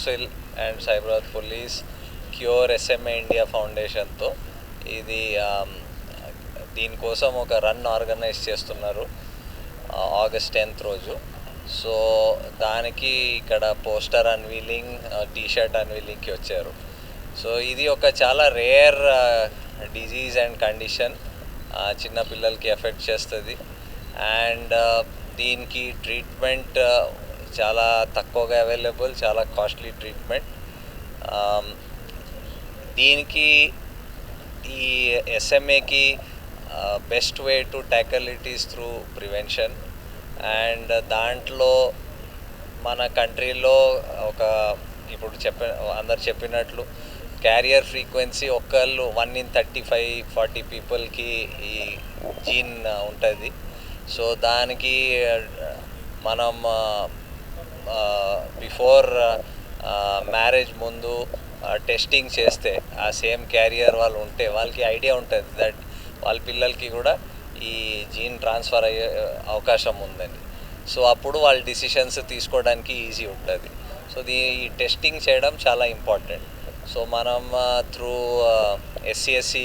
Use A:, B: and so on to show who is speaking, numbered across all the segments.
A: CRISIL and Cyberabad police, cure SMA India ఫౌండేషన్తో ఇది దీనికోసం ఒక రన్ ఆర్గనైజ్ చేస్తున్నారు ఆగస్ట్ 10th రోజు. సో దానికి ఇక్కడ పోస్టర్ అన్వీలింగ్, టీషర్ట్ అన్వీలింగ్కి వచ్చారు. సో ఇది ఒక చాలా రేర్ డిజీజ్ అండ్ కండిషన్, చిన్న పిల్లలకి ఎఫెక్ట్ చేస్తుంది. అండ్ దీనికి ట్రీట్మెంట్ చాలా తక్కువగా అవైలబుల్, చాలా కాస్ట్లీ ట్రీట్మెంట్. దీనికి ఈ SMAకి best way to tackle it is through prevention. And దాంట్లో మన కంట్రీలో ఇప్పుడు అందరు చెప్పినట్లు క్యారియర్ ఫ్రీక్వెన్సీ ఒకళ్ళు 1 in 35-40 పీపుల్కి ఈ జీన్ ఉంటుంది. సో దానికి మనం బిఫోర్ మ్యారేజ్ ముందు టెస్టింగ్ చేస్తే ఆ సేమ్ క్యారియర్ వాళ్ళు ఉంటే వాళ్ళకి ఐడియా ఉంటుంది దట్ వాళ్ళ పిల్లలకి కూడా ఈ జీన్ ట్రాన్స్ఫర్ అయ్యే అవకాశం ఉందని. సో అప్పుడు వాళ్ళ డిసిషన్స్ తీసుకోవడానికి ఈజీ ఉంటుంది. సో ఈ టెస్టింగ్ చేయడం చాలా ఇంపార్టెంట్. సో మనం త్రూ SCSC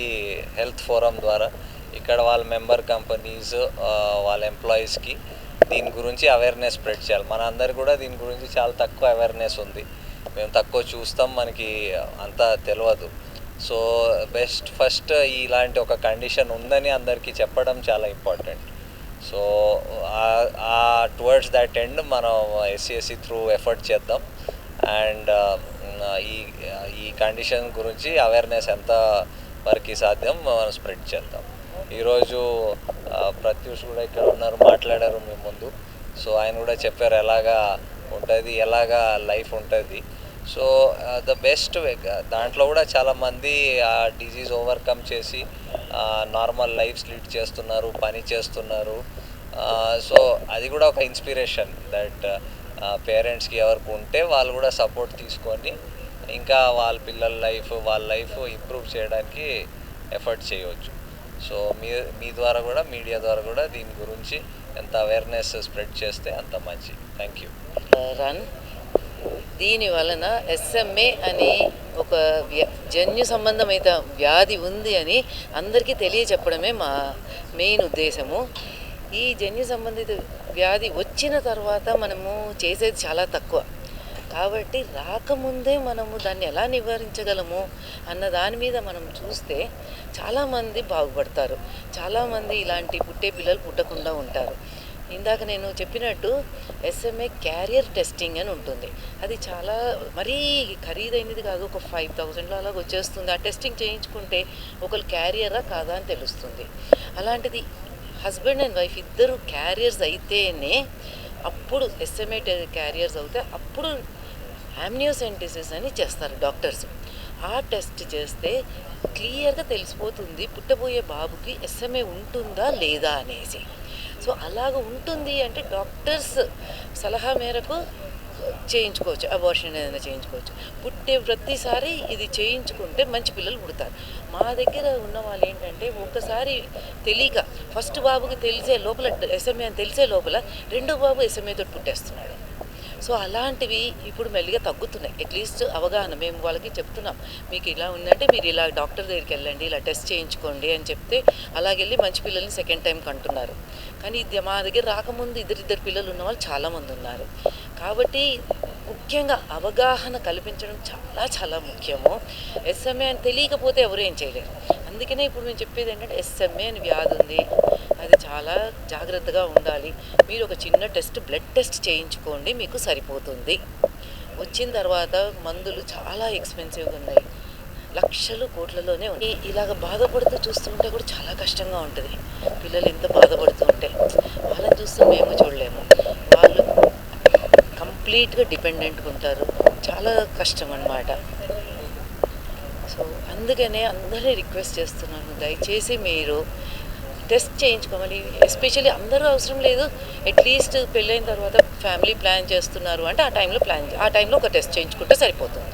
A: హెల్త్ ఫోరం ద్వారా ఇక్కడ వాళ్ళ మెంబర్ కంపెనీస్ వాళ్ళ ఎంప్లాయీస్కి దీని గురించి అవేర్నెస్ స్ప్రెడ్ చేయాలి. మన అందరు కూడా దీని గురించి చాలా తక్కువ అవేర్నెస్ ఉంది, మేము తక్కువ చూస్తాం, మనకి అంతా తెలియదు. సో ఫస్ట్ ఇలాంటి ఒక కండిషన్ ఉందని అందరికీ చెప్పడం చాలా important. So towards that end మనం SCSC త్రూ ఎఫర్ట్ చేద్దాం. అండ్ ఈ కండిషన్ గురించి అవేర్నెస్ ఎంత వరకు సాధ్యం మనం స్ప్రెడ్ చేద్దాం. ఈరోజు ప్రత్యూష్ కూడా ఇక్కడ ఉన్నారు, మాట్లాడారు మీ ముందు. సో ఆయన కూడా చెప్పారు ఎలాగా ఉంటుంది, ఎలాగా లైఫ్ ఉంటుంది. సో ద బెస్ట్ వే, దాంట్లో కూడా చాలామంది ఆ డిజీజ్ ఓవర్కమ్ చేసి నార్మల్ లైఫ్స్ లీడ్ చేస్తున్నారు, పని చేస్తున్నారు. సో అది కూడా ఒక ఇన్స్పిరేషన్ దట్ పేరెంట్స్కి ఎవరికి ఉంటే వాళ్ళు కూడా సపోర్ట్ తీసుకొని ఇంకా వాళ్ళ పిల్లల వాళ్ళ లైఫ్ ఇంప్రూవ్ చేయడానికి ఎఫర్ట్ చేయవచ్చు. సో మీ ద్వారా కూడా, మీడియా ద్వారా కూడా దీని గురించి ఎంత అవేర్నెస్ స్ప్రెడ్ చేస్తే అంత మంచి. Thank you.
B: దీని వలన SMA అని ఒక జన్యు సంబంధమైన వ్యాధి ఉంది అని అందరికీ తెలియచెప్పడమే మా మెయిన్ ఉద్దేశము. ఈ జన్యు సంబంధిత వ్యాధి వచ్చిన తర్వాత మనము చేసేది చాలా తక్కువ, కాబట్టి రాకముందే మనము దాన్ని ఎలా నివారించగలము అన్న దాని మీద మనం చూస్తే చాలామంది బాగుపడతారు, చాలామంది ఇలాంటి పుట్టే పిల్లలు పుట్టకుండా ఉంటారు. ఇందాక నేను చెప్పినట్టు SMA క్యారియర్ టెస్టింగ్ అని ఉంటుంది. అది చాలా మరీ ఖరీదైనది కాదు, ఒక 5,000లో అలాగ వచ్చేస్తుంది. ఆ టెస్టింగ్ చేయించుకుంటే ఒకరు క్యారియరా కాదా అని తెలుస్తుంది. అలాంటిది హస్బెండ్ అండ్ వైఫ్ ఇద్దరు క్యారియర్స్ అయితేనే అప్పుడు SMA క్యారియర్స్ అవుతే అప్పుడు ఆమ్నియోసెంటిసిస్ అని చేస్తారు డాక్టర్స్. ఆ టెస్ట్ చేస్తే క్లియర్గా తెలిసిపోతుంది పుట్టబోయే బాబుకి SMA ఉంటుందా లేదా అనేసి. సో అలాగ ఉంటుంది అంటే డాక్టర్స్ సలహా మేరకు చేయించుకోవచ్చు, అబార్షన్ ఏదైనా చేయించుకోవచ్చు. పుట్టే ప్రతిసారి ఇది చేయించుకుంటే మంచి పిల్లలు పుడతారు. మా దగ్గర ఉన్న వాళ్ళు ఏంటంటే ఒక్కసారి తెలియక ఫస్ట్ బాబుకి తెలిసే లోపల SMA అని తెలిసే లోపల రెండో బాబు SMA తోటి పుట్టేస్తున్నాడు. సో అలాంటివి ఇప్పుడు మెల్లిగా తగ్గుతున్నాయి. అట్లీస్ట్ అవగాహన మేము వాళ్ళకి చెప్తున్నాం, మీకు ఇలా ఉందంటే మీరు ఇలా డాక్టర్ దగ్గరికి వెళ్ళండి, ఇలా టెస్ట్ చేయించుకోండి అని చెప్తే అలాగెళ్ళి మంచి పిల్లల్ని సెకండ్ టైం కంటున్నారు. కానీ ఇది మా దగ్గర రాకముందు ఇద్దరు పిల్లలు ఉన్న వాళ్ళు చాలామంది ఉన్నారు. కాబట్టి ముఖ్యంగా అవగాహన కల్పించడం చాలా చాలా ముఖ్యము. SMA అని తెలియకపోతే ఎవరు ఏం చేయలేరు. అందుకనే ఇప్పుడు మేము చెప్పేది ఏంటంటే SMA అని వ్యాధి ఉంది, అది చాలా జాగ్రత్తగా ఉండాలి. మీరు ఒక చిన్న టెస్ట్, బ్లడ్ టెస్ట్ చేయించుకోండి, మీకు సరిపోతుంది. వచ్చిన తర్వాత మందులు చాలా ఎక్స్పెన్సివ్గా ఉన్నాయి, లక్షలు కోట్లలోనే ఉన్నాయి. ఇలాగ బాధపడుతూ చూస్తుంటే కూడా చాలా కష్టంగా ఉంటుంది. పిల్లలు ఎంత బాధపడుతూ ఉంటే వాళ్ళని చూస్తూ మేము చూడలేము. వాళ్ళు కంప్లీట్గా డిపెండెంట్గా ఉంటారు, చాలా కష్టం అన్నమాట. సో అందుకనే అందరినీ రిక్వెస్ట్ చేస్తున్నాను, దయచేసి మీరు టెస్ట్ చేయించుకోమని. ఎస్పెషల్లీ అందరూ అవసరం లేదు, అట్లీస్ట్ పెళ్ళైన తర్వాత ఫ్యామిలీ ప్లాన్ చేస్తున్నారు అంటే ఆ టైంలో ఒక టెస్ట్ చేయించుకుంటే సరిపోతుంది.